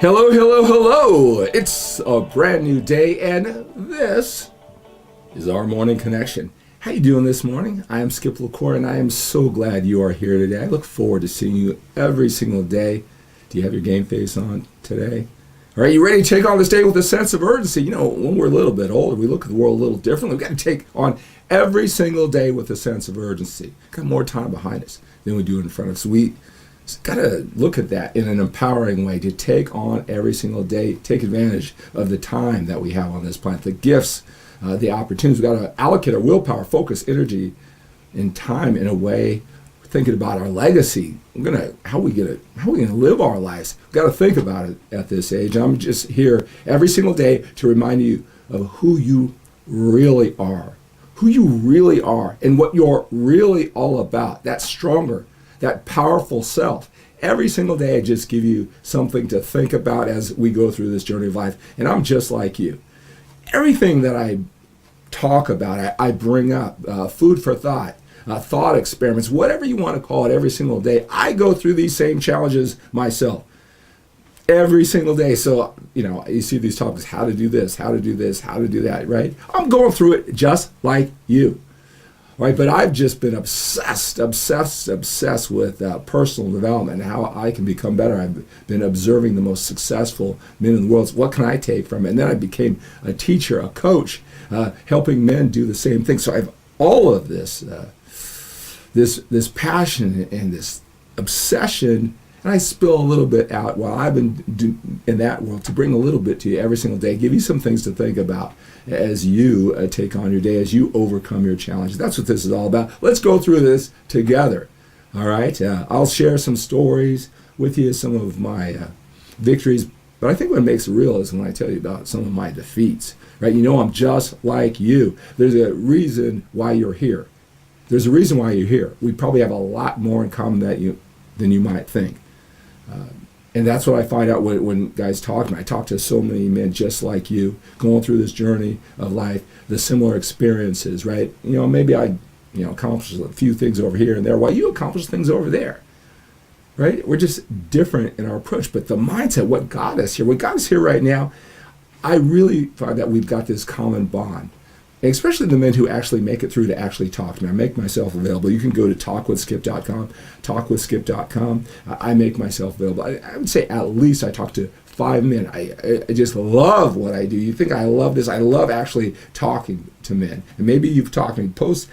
Hello, hello, hello. It's a brand new day, and this is our morning connection. How you doing this morning? I am Skip LaCour, and I am so glad you are here today. I look forward to seeing you every single day. Do you have your game face on today? All right, you ready to take on this day with a sense of urgency? You know, when we're a little bit older, we look at the world a little differently. We've got to take on every single day with a sense of urgency. Got more time behind us than we do in front of us. We got to look at that in an empowering way to take on every single day, take advantage of the time that we have on this planet, the gifts, the opportunities. We've got to allocate our willpower, focus, energy, and time in a way thinking about our legacy. How are we gonna live our lives? We've got to think about it at this age. I'm just here every single day to remind you of who you really are, and what you're really all about. That stronger, that powerful self. Every single day I just give you something to think about as we go through this journey of life. And I'm just like you. Everything that I talk about, I bring up, food for thought, thought experiments, whatever you want to call it, every single day. I go through these same challenges myself every single day. So, you see these topics, how to do this, how to do this, how to do that, right? I'm going through it just like you. Right, but I've just been obsessed with personal development and how I can become better. I've been observing the most successful men in the world. What can I take from it? And then I became a teacher, a coach, helping men do the same thing. So I have all of this this passion and this obsession, and I spill a little bit out while I've been in that world to bring a little bit to you every single day, give you some things to think about as you take on your day, as you overcome your challenges. That's what this is all about. Let's go through this together. All right. I'll share some stories with you, some of my victories, but I think what makes it real is when I tell you about some of my defeats. Right? I'm just like you. There's a reason why you're here. There's a reason why you're here. We probably have a lot more in common than you might think. And that's what I find out when guys talk to me. I talk to so many men just like you, going through this journey of life, the similar experiences, right? Maybe I accomplish a few things over here and there while you accomplish things over there, right? We're just different in our approach. But the mindset, what got us here right now, I really find that we've got this common bond. And especially the men who actually make it through to actually talk to me. I make myself available. You can go to talkwithskip.com. I make myself available. I would say at least I talk to 5 men. I just love what I do. You think I love this? I love actually talking to men. And maybe you've talked to me. Post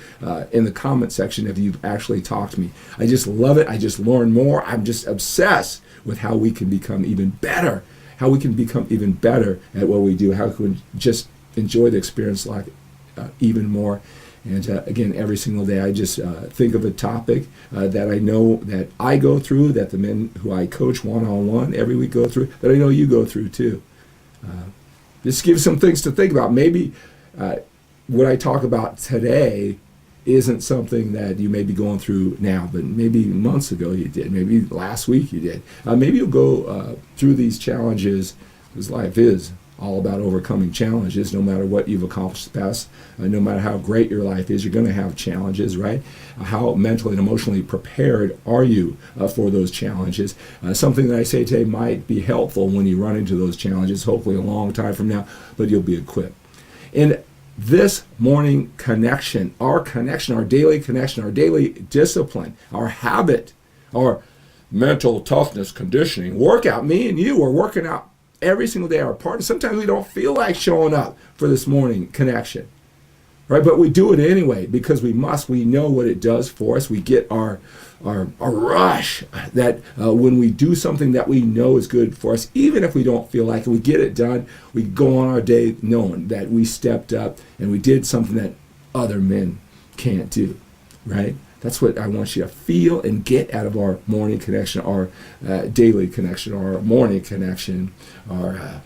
in the comment section if you've actually talked to me. I just love it. I just learn more. I'm just obsessed with how we can become even better. How we can become even better at what we do. How we can just enjoy the experience like even more. And again, every single day I just think of a topic that I know that I go through, that the men who I coach one-on-one every week go through, that I know you go through too. Just give some things to think about. Maybe what I talk about today isn't something that you may be going through now, but maybe months ago you did. Maybe last week you did. Maybe you'll go through these challenges, because life is all about overcoming challenges. No matter what you've accomplished in the past, no matter how great your life is, you're going to have challenges, right? How mentally and emotionally prepared are you for those challenges? Something that I say today might be helpful when you run into those challenges, hopefully a long time from now, but you'll be equipped. In this morning connection, our daily connection, our daily discipline, our habit, our mental toughness, conditioning, workout, me and you are working out every single day, our partner. Sometimes we don't feel like showing up for this morning connection, right? But we do it anyway because we must. We know what it does for us. We get our rush that when we do something that we know is good for us, even if we don't feel like it, we get it done. We go on our day knowing that we stepped up and we did something that other men can't do, right? That's what I want you to feel and get out of our morning connection, our daily connection, our morning connection, our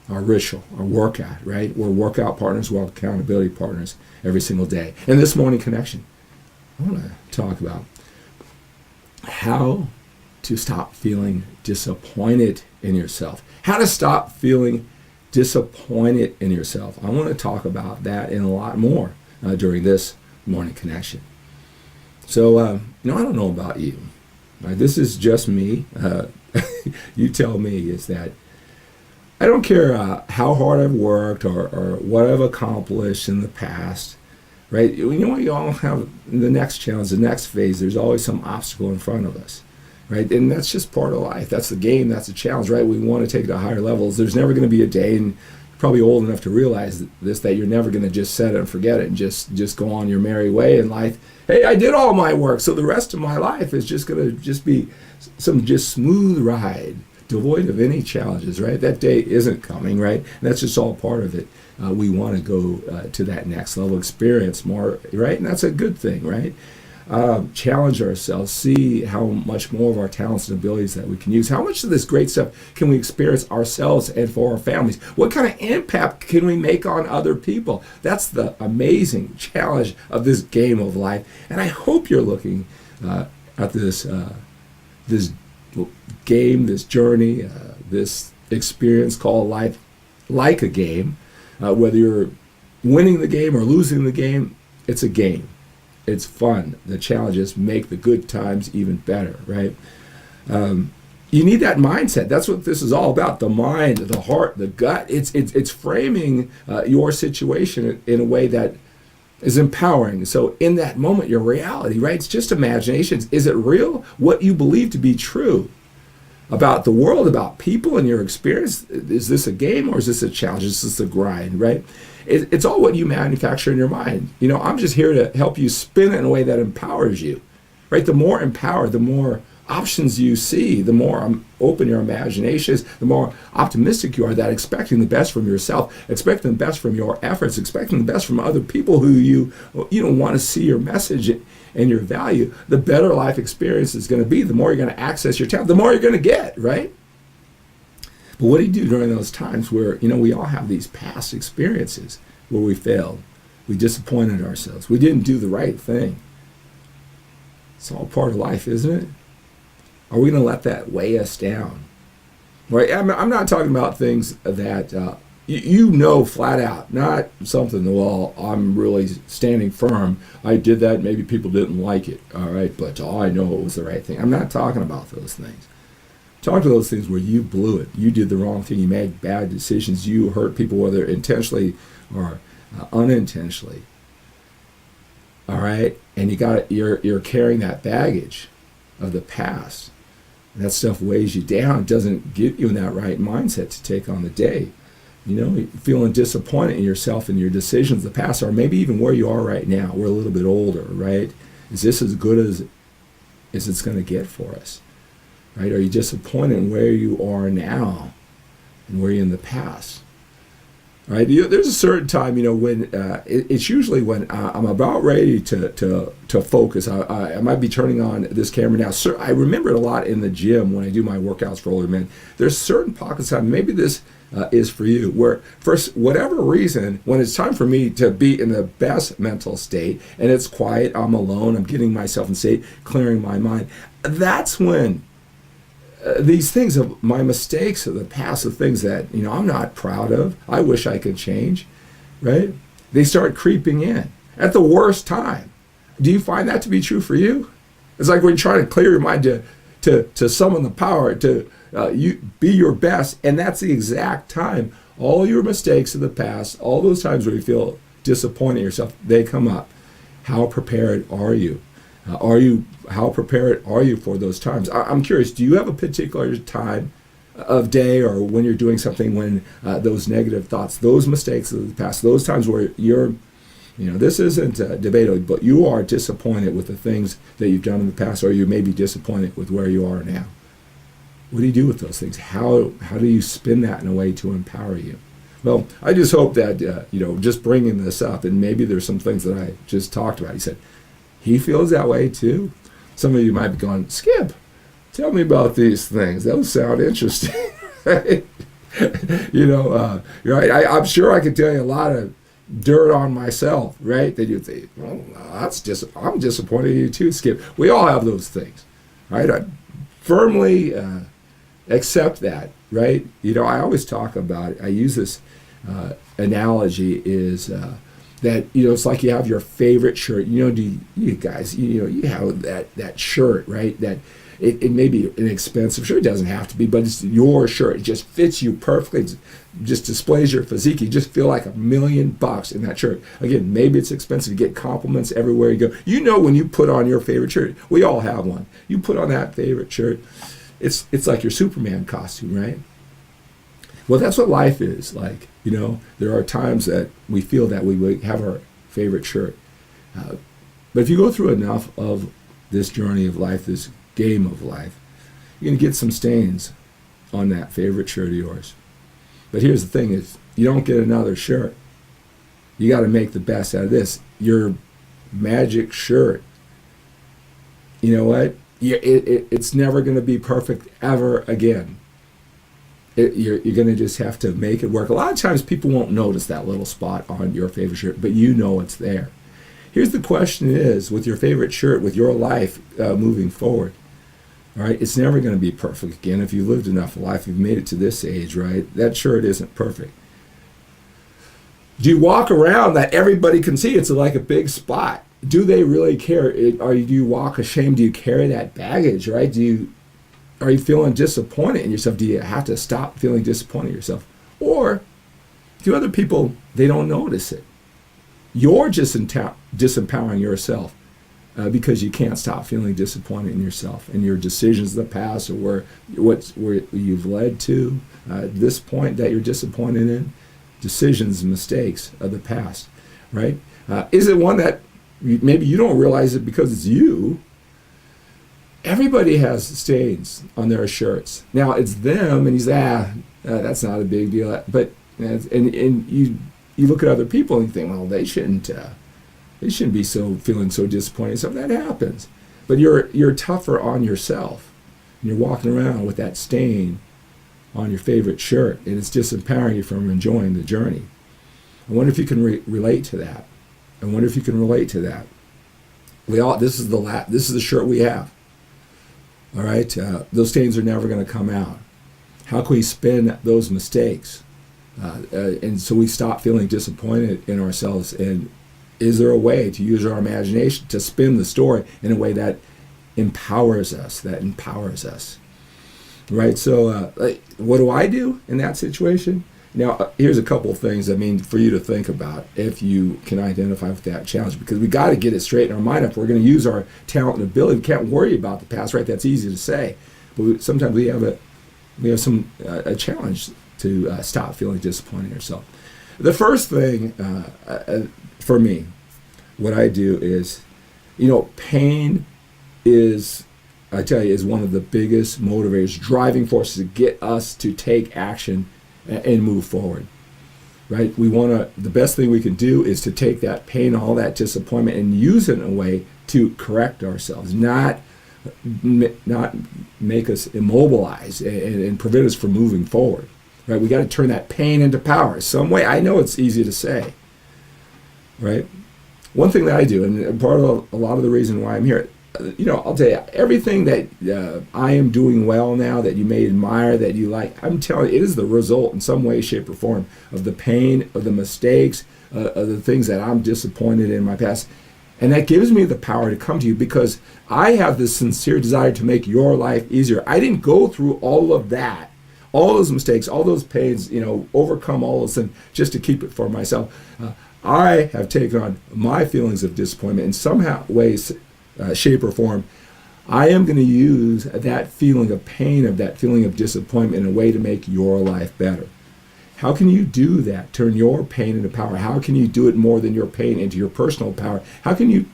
ritual, our workout, right? We're workout partners, we're accountability partners every single day. And this morning connection, I want to talk about how to stop feeling disappointed in yourself. How to stop feeling disappointed in yourself. I want to talk about that and a lot more during this morning connection. So, I don't know about you. Right? This is just me. You tell me, is that I don't care how hard I've worked or what I've accomplished in the past, right? You know, we all have the next challenge, the next phase. There's always some obstacle in front of us, right? And that's just part of life. That's the game. That's the challenge, right? We want to take it to higher levels. There's never going to be a day, and you're probably old enough to realize this, that you're never going to just set it and forget it and just go on your merry way in life. Hey, I did all my work, so the rest of my life is just going to just be some just smooth ride, devoid of any challenges, right? That day isn't coming, right? And that's just all part of it. We want to go to that next level, experience more, right? And that's a good thing, right? Challenge ourselves, see how much more of our talents and abilities that we can use. How much of this great stuff can we experience ourselves and for our families? What kind of impact can we make on other people? That's the amazing challenge of this game of life. And I hope you're looking at this game, this journey, this experience called life like a game. Whether you're winning the game or losing the game, it's a game. It's fun. The challenges make the good times even better, right? You need that mindset. That's what this is all about. The mind, the heart, the gut. It's framing your situation in a way that is empowering. So in that moment, your reality, right? It's just imaginations. Is it real? What you believe to be true about the world, about people and your experience? Is this a game or is this a challenge? Is this a grind, right? It's all what you manufacture in your mind. You know, I'm just here to help you spin it in a way that empowers you, right? The more empowered, the more options you see, the more open your imagination is, the more optimistic you are, that expecting the best from yourself, expecting the best from your efforts, expecting the best from other people who you want to see your message and your value, the better life experience is going to be. The more you're going to access your talent, the more you're going to get, right? But what do you do during those times where, we all have these past experiences where we failed, we disappointed ourselves, we didn't do the right thing? It's all part of life, isn't it? Are we going to let that weigh us down? Right? I'm not talking about things that flat out, not something, well, I'm really standing firm. I did that, maybe people didn't like it, all right, but I know it was the right thing. I'm not talking about those things. Talk to those things where you blew it. You did the wrong thing. You made bad decisions. You hurt people, whether intentionally or unintentionally. All right, and you're carrying that baggage of the past. And that stuff weighs you down. It doesn't get you in that right mindset to take on the day. Feeling disappointed in yourself and your decisions of the past, or maybe even where you are right now. We're a little bit older, right? Is this as good as it's going to get for us? Right? Are you disappointed in where you are now and where you're in the past? Right? There's a certain time, when it's usually when I'm about ready to focus. I might be turning on this camera now. I remember it a lot in the gym when I do my workouts for older men. There's certain pockets of time, maybe this is for you, where for whatever reason, when it's time for me to be in the best mental state and it's quiet, I'm alone, I'm getting myself in state, clearing my mind, that's when these things of my mistakes of the past, of things that I'm not proud of, I wish I could change, right? They start creeping in at the worst time. Do you find that to be true for you? It's like when you're trying to clear your mind to summon the power to you be your best, and that's the exact time all your mistakes of the past, all those times where you feel disappointed in yourself, they come up. How prepared are you? How prepared are you for those times? I'm curious, do you have a particular time of day or when you're doing something when those negative thoughts, those mistakes of the past, those times where you're, this isn't debatable, but you are disappointed with the things that you've done in the past, or you may be disappointed with where you are now? What do you do with those things? How do you spin that in a way to empower you? Well, I just hope that, just bringing this up, and maybe there's some things that I just talked about. He said, he feels that way too. Some of you might be going, Skip, tell me about these things. Those sound interesting. Right? Right? I'm sure I could tell you a lot of dirt on myself, right? That you'd think, well, I'm disappointed in you too, Skip. We all have those things, right? I firmly accept that, right? I always talk about it. I use this analogy is that it's like you have your favorite shirt. Do you guys you have that shirt, right? That It may be an expensive shirt. It doesn't have to be, but it's your shirt. It just fits you perfectly. It just displays your physique. You just feel like $1,000,000 in that shirt. Again, maybe it's expensive. You get compliments everywhere you go. You know when you put on your favorite shirt. We all have one. You put on that favorite shirt, it's like your Superman costume, right? Well, that's what life is like. There are times that we feel that we have our favorite shirt. But if you go through enough of this journey of life, this game of life, you're going to get some stains on that favorite shirt of yours. But here's the thing is, you don't get another shirt. You got to make the best out of this. Your magic shirt, you know what? It's never going to be perfect ever again. You're going to just have to make it work. A lot of times people won't notice that little spot on your favorite shirt, but you know it's there. Here's the question is, with your favorite shirt, with your life moving forward, all right, it's never going to be perfect again. If you've lived enough life, you've made it to this age, right? That shirt isn't perfect. Do you walk around that everybody can see? It's like a big spot. Do they really care? Do you walk ashamed? Do you carry that baggage, right? Are you feeling disappointed in yourself? Do you have to stop feeling disappointed in yourself? Or do other people, they don't notice it? You're just disempowering yourself because you can't stop feeling disappointed in yourself and your decisions of the past, or where you've led to this point that you're disappointed in. Decisions, mistakes of the past, right? Is it one that maybe you don't realize it because it's you? Everybody has stains on their shirts. Now it's them, and you say, that's not a big deal. But and you look at other people and you think, well, they shouldn't be feeling so disappointed. So that happens. But you're tougher on yourself. And you're walking around with that stain on your favorite shirt, and it's disempowering you from enjoying the journey. I wonder if you can relate to that. This is the shirt we have. All right, those stains are never going to come out. How can we spin those mistakes? And so we stop feeling disappointed in ourselves. And is there a way to use our imagination to spin the story in a way that empowers us? Right? So what do I do in that situation? Now, here's a couple of things, for you to think about if you can identify with that challenge, because we got to get it straight in our mind. If we're going to use our talent and ability, we can't worry about the past, right? That's easy to say. But sometimes we have a challenge to stop feeling disappointed in ourselves. The first thing for me, what I do is, pain is, I tell you, is one of the biggest motivators, driving forces to get us to take action and move forward, right? The best thing we can do is to take that pain, all that disappointment, and use it in a way to correct ourselves, not make us immobilize and prevent us from moving forward, right? We got to turn that pain into power some way. I know it's easy to say, right? One thing that I do, and part of a lot of the reason why I'm here, I'll tell you, everything that I am doing well now, that you may admire, that you like, I'm telling you, it is the result in some way, shape, or form of the pain, of the mistakes, of the things that I'm disappointed in my past. And that gives me the power to come to you because I have this sincere desire to make your life easier. I didn't go through all of that, all those mistakes, all those pains, overcome all those things just to keep it for myself. I have taken on my feelings of disappointment in some ways, shape or form. I am going to use that feeling of pain, of that feeling of disappointment in a way to make your life better. How can you do that? Turn your pain into power. How can you do it more than your pain into your personal power? How can you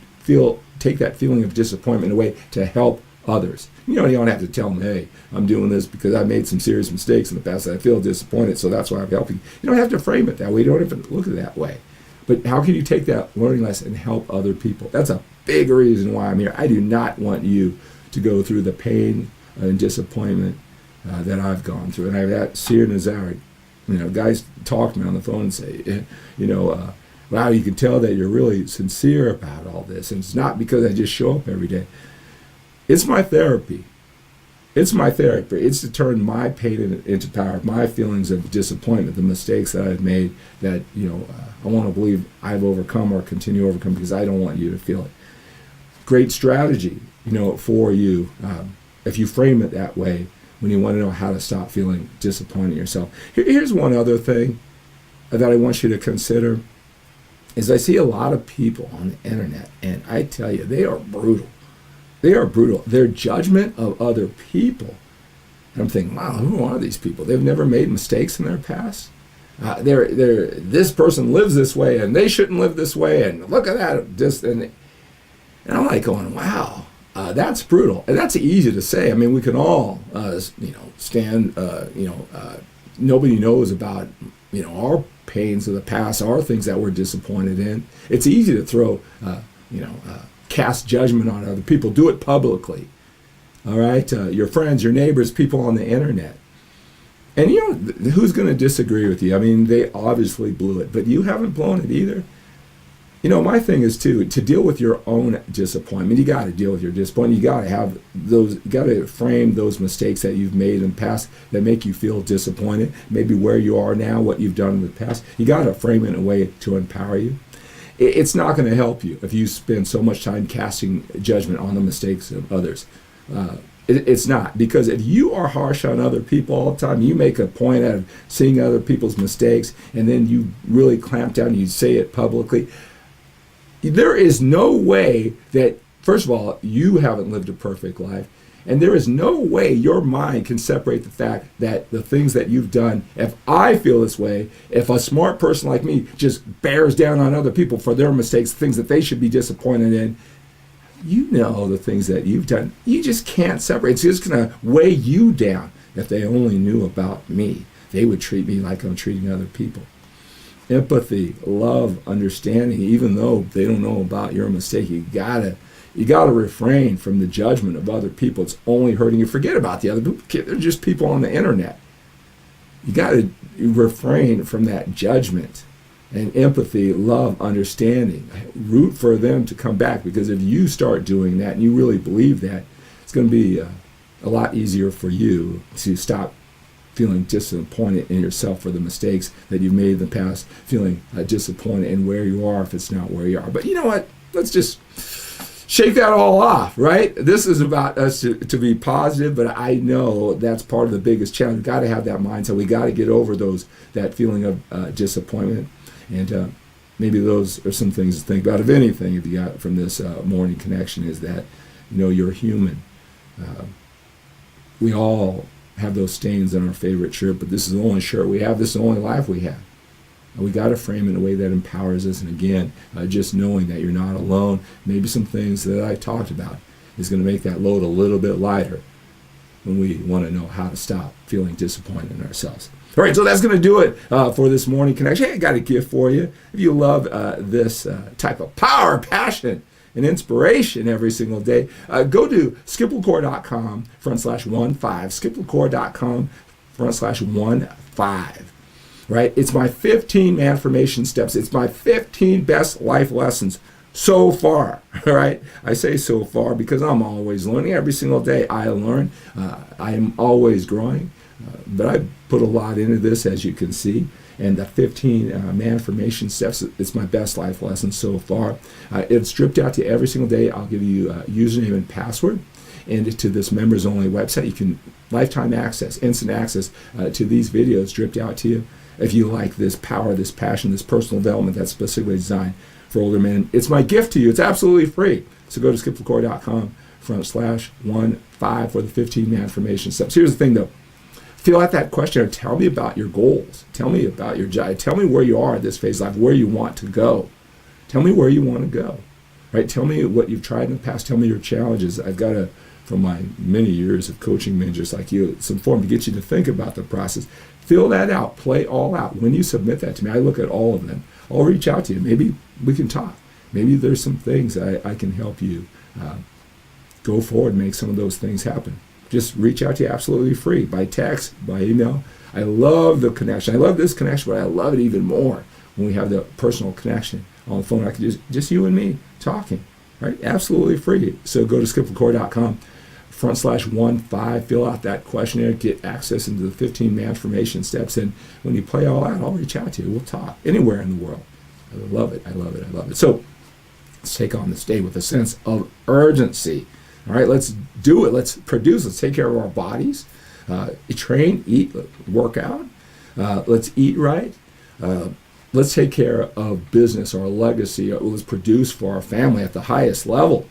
take that feeling of disappointment in a way to help others? You don't have to tell them, hey, I'm doing this because I made some serious mistakes in the past and I feel disappointed, so that's why I'm helping. You don't have to frame it that way. You don't even look at it that way. But how can you take that learning lesson and help other people? That's a big reason why I'm here. I do not want you to go through the pain and disappointment that I've gone through. And I've had Seer Nazari, guys talk to me on the phone and say, wow, you can tell that you're really sincere about all this. And it's not because I just show up every day. It's my therapy. It's to turn my pain into power, my feelings of disappointment, the mistakes that I've made that, I want to believe I've overcome or continue to overcome because I don't want you to feel it. Great strategy, for you if you frame it that way, when you want to know how to stop feeling disappointed in yourself. Here's one other thing that I want you to consider, is I see a lot of people on the internet, and I tell you, they are brutal. They are brutal. Their judgment of other people, and I'm thinking, wow, who are these people? They've never made mistakes in their past. This person lives this way, and they shouldn't live this way, and look at that. And I'm like going, wow. That's brutal, and that's easy to say. I mean, we can all, stand. Nobody knows about, our pains of the past, our things that we're disappointed in. It's easy to throw, cast judgment on other people. Do it publicly. All right, your friends, your neighbors, people on the internet, and who's going to disagree with you? I mean, they obviously blew it, but you haven't blown it either. My thing is to deal with your own disappointment. You got to deal with your disappointment. You got to have those. You got to frame those mistakes that you've made in the past that make you feel disappointed. Maybe where you are now, what you've done in the past. You got to frame it in a way to empower you. It's not going to help you if you spend so much time casting judgment on the mistakes of others. It's not, because if you are harsh on other people all the time, you make a point out of seeing other people's mistakes, and then you really clamp down and you say it publicly. There is no way that, first of all, you haven't lived a perfect life, and there is no way your mind can separate the fact that the things that you've done, if I feel this way, if a smart person like me just bears down on other people for their mistakes, things that they should be disappointed in, the things that you've done, you just can't separate. It's just going to weigh you down. If they only knew about me, they would treat me like I'm treating other people. Empathy, love, understanding, even though they don't know about your mistake, you gotta refrain from the judgment of other people. It's only hurting you. Forget about the other people. They're just people on the internet. You gotta refrain from that judgment. And empathy, love, understanding. Root for them to come back, because if you start doing that and you really believe that, it's going to be a lot easier for you to stop feeling disappointed in yourself for the mistakes that you've made in the past, feeling disappointed in where you are if it's not where you are. But you know what? Let's just shake that all off, right? This is about us to be positive, but I know that's part of the biggest challenge. We've got to have that mindset. We got to get over that feeling of disappointment. And maybe those are some things to think about. If anything, if you got from this morning connection, is that, you're human. We all have those stains on our favorite shirt, but this is the only shirt we have. This is the only life we have. And we got to frame it in a way that empowers us. And again, just knowing that you're not alone, maybe some things that I talked about is going to make that load a little bit lighter when we want to know how to stop feeling disappointed in ourselves. All right, so that's going to do it for this morning connection. Hey, I got a gift for you. If you love this type of power, passion, and inspiration every single day, go to skiplecore.com/15, skiplecore.com/15, right? It's my 15 MANformation steps. It's my 15 best life lessons so far, all right? I say so far because I'm always learning. Every single day I learn. I am always growing, but I put a lot into this, as you can see. And the 15 MANformation steps, it's my best life lesson so far. It's stripped out to you every single day. I'll give you a username and password. And to this members only website, you can lifetime access, instant access to these videos stripped out to you. If you like this power, this passion, this personal development that's specifically designed for older men, it's my gift to you. It's absolutely free. So go to skiplecore.com/15 for the 15 MANformation steps. Here's the thing though. Fill out that questionnaire. Tell me about your goals. Tell me about your job. Tell me where you are at this phase of life, where you want to go. Tell me where you want to go. Right? Tell me what you've tried in the past. Tell me your challenges. I've got from my many years of coaching men just like you, some form to get you to think about the process. Fill that out. Play all out. When you submit that to me, I look at all of them. I'll reach out to you. Maybe we can talk. Maybe there's some things I can help you go forward and make some of those things happen. Just reach out to you absolutely free, by text, by email. I love the connection. I love this connection, but I love it even more when we have the personal connection on the phone. I can just you and me talking, right? Absolutely free. So go to skiplecore.com/15, fill out that questionnaire, get access into the 15 MANformation steps, and when you play all out, I'll reach out to you. We'll talk anywhere in the world. I love it. I love it. I love it. So let's take on this day with a sense of urgency. All right, let's do it. Let's produce. Let's take care of our bodies. Train, eat, work out. Let's eat right. Let's take care of business, our legacy. Let's produce for our family at the highest level.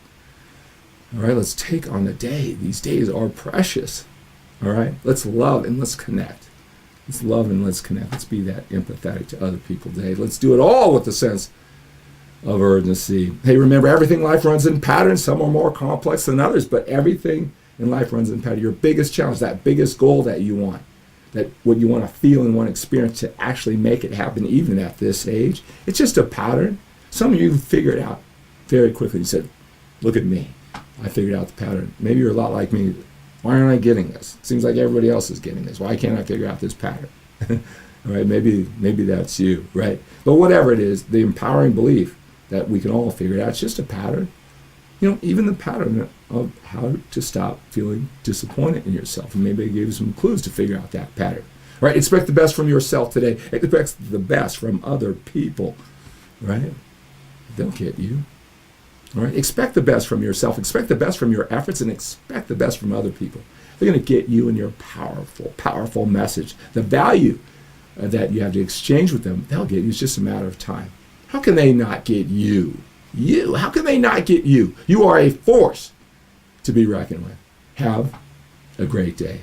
All right, let's take on the day. These days are precious. All right, let's love and let's connect. Let's love and let's connect. Let's be that empathetic to other people today. Let's do it all with a sense of urgency. Hey, remember, everything in life runs in patterns. Some are more complex than others, but everything in life runs in patterns. Your biggest challenge, that biggest goal that you want, that what you want to feel and want to experience to actually make it happen, even at this age, it's just a pattern. Some of you figure it out very quickly. You said, look at me. I figured out the pattern. Maybe you're a lot like me. Why aren't I getting this? It seems like everybody else is getting this. Why can't I figure out this pattern? All right, maybe that's you, right? But whatever it is, the empowering belief that we can all figure it out, it's just a pattern. Even the pattern of how to stop feeling disappointed in yourself. And maybe I gave you some clues to figure out that pattern. Right? Expect the best from yourself today. Expect the best from other people. Right? They'll get you. All right? Expect the best from yourself. Expect the best from your efforts, and expect the best from other people. They're going to get you and your powerful, powerful message. The value that you have to exchange with them, they'll get you. It's just a matter of time. How can they not get you? How can they not get you? You are a force to be reckoned with. Have a great day.